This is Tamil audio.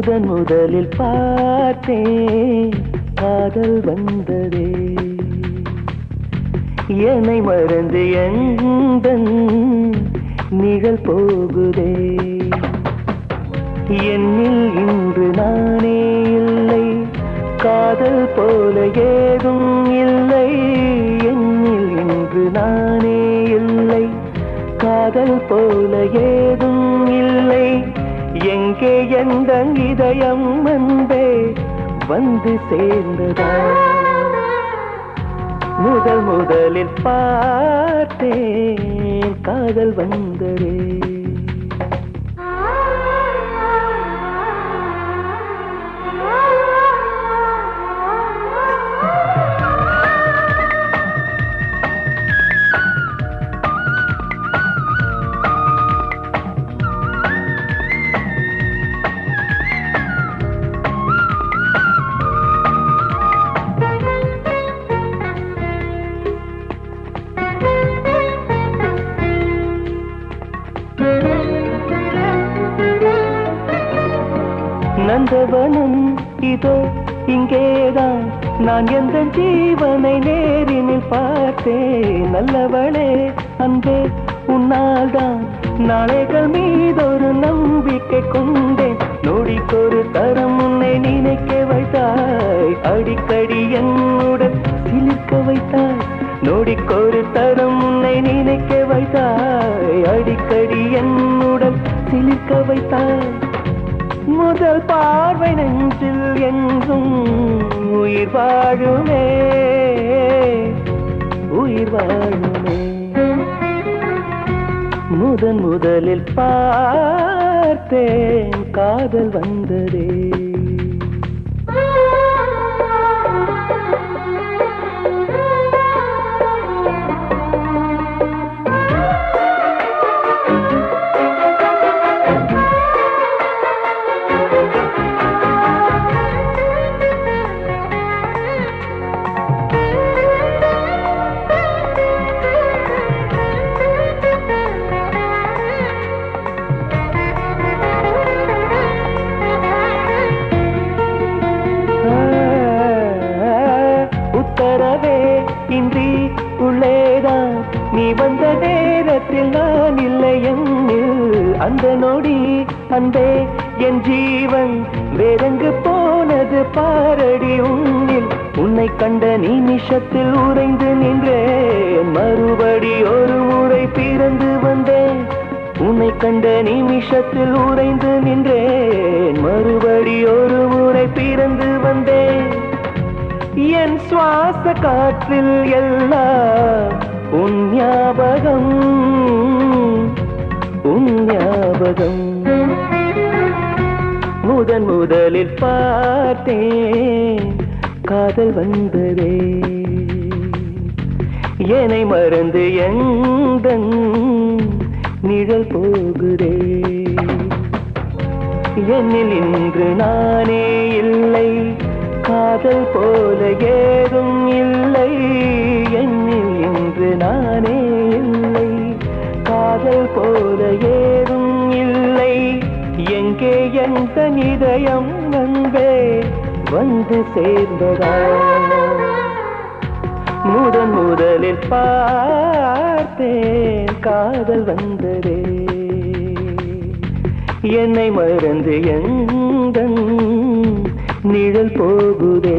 முதன் முதலில் பார்த்தேன் காதல் வந்ததே என்னை மறந்து எந்தன் நிழல் போகுதே என்னில் இன்று நானே இல்லை காதல் போல ஏதும் இல்லை என்னில் இன்று நானே இல்லை காதல் போல ஏதும் இல்லை எங்கே எந்த இதயம் வந்தே வந்து சேர்ந்ததா முதல் முதலில் பார்த்தேன் காதல் வந்ததே நந்தவனம் இதோ இங்கேதான் நான் எந்த ஜீவனை நேரினில் பார்த்தேன் நல்லவளே அன்பே உன்னால்தான் நாளைகள் மீதொரு நம்பிக்கை கொண்டேன் நொடிக்கொரு தரம் உன்னை நினைக்க வைத்தாய் அடிக்கடி என்னுடன் சிலிர்க்க வைத்தாய் நொடிக்கொரு தரம் உன்னை நினைக்க வைத்தாய் அடிக்கடி என்னுடன் சிலிர்க்க வைத்தாய் முதல் பார்வை நெஞ்சில் என்றும் உயிர் வாழுமே உயிர் வாழுமே முதன் முதலில் பார்த்தேன் காதல் வந்ததே உத்தரவே இன்றி உள்ளேதான் நீ வந்த நேரத்தில் நான் இல்லை என்னில் அந்த நொடி அன்பே என் ஜீவன் வேறெங்கு போனது பாரடி உன்னில் உன்னை கண்ட நிமிஷத்தில் உறைந்து நின்றேன் மறுபடி ஒரு முறை பிறந்து வந்தேன் உன்னை கண்ட நிமிஷத்தில் உறைந்து நின்றேன் மறுபடி ஒரு முறை பிறந்து வந்தேன் என் சுவாச காற்றில் எல்லாம் உன் ஞாபகம் உன் ஞாபகம் முதன் முதலில் பார்த்தேன் காதல் வந்ததே என்னை மறந்து எந்தன் நிழல் போகுதே என்னில் இன்று நானே இல்லை காதல் போல ஏதும் இல்லை என்னில் இன்று நானே இல்லை காதல் போல ஏதும் இல்லை எங்கே எந்த இதயம் வந்தே வந்து சேர்ந்ததா முதன் முதலில் பார்த்தேன் காதல் வந்ததே என்னை மறந்து எந்தன் நிழல் போகுதே